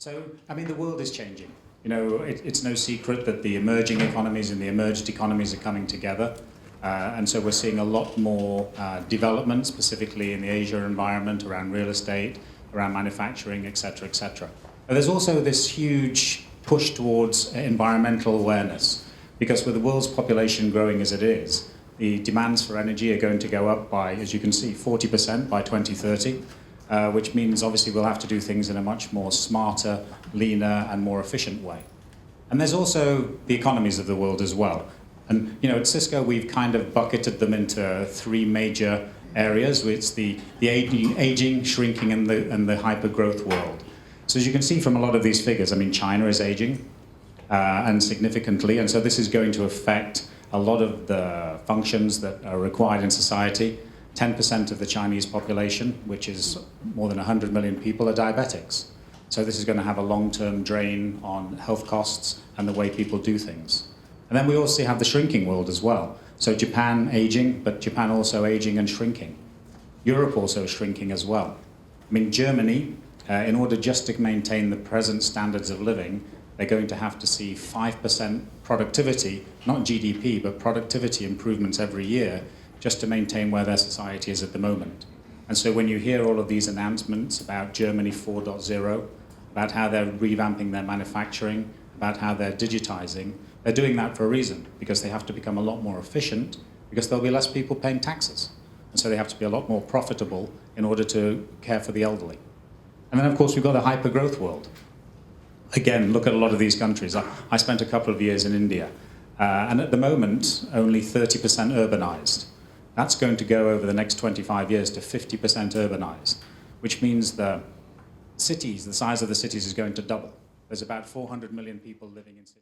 So, I mean, the world is changing. You know, it's no secret that the emerging economies and the emerged economies are coming together. And so we're seeing a lot more development, specifically in the Asia environment, around real estate, around manufacturing, et cetera, et cetera. But there's also this huge push towards environmental awareness, because with the world's population growing as it is, the demands for energy are going to go up by, as you can see, 40% by 2030, which means obviously we'll have to do things in a much more smarter, leaner, and more efficient way. And there's also the economies of the world as well. And you know, at Cisco, we've kind of bucketed them into three major areas. It's the aging, shrinking, and the hypergrowth world. So as you can see from a lot of these figures, I mean, China is aging, and significantly, and so this is going to affect a lot of the functions that are required in society. 10% of the Chinese population, which is more than 100 million people, are diabetics. So this is going to have a long-term drain on health costs and the way people do things. And then we also have the shrinking world as well. So Japan aging, but Japan also aging and shrinking. Europe also shrinking as well. I mean, Germany, in order just to maintain the present standards of living, they're going to have to see 5% productivity, not GDP, but productivity improvements every year, just to maintain where their society is at the moment. And so when you hear all of these announcements about Germany 4.0, about how they're revamping their manufacturing, about how they're digitizing, they're doing that for a reason, because they have to become a lot more efficient, because there'll be less people paying taxes. And so they have to be a lot more profitable in order to care for the elderly. And then, of course, we've got a hyper-growth world. Again, look at a lot of these countries. I spent a couple of years in India, and at the moment, only 30% urbanized. That's going to go over the next 25 years to 50% urbanized, which means the cities, the size of the cities is going to double. There's about 400 million people living in cities.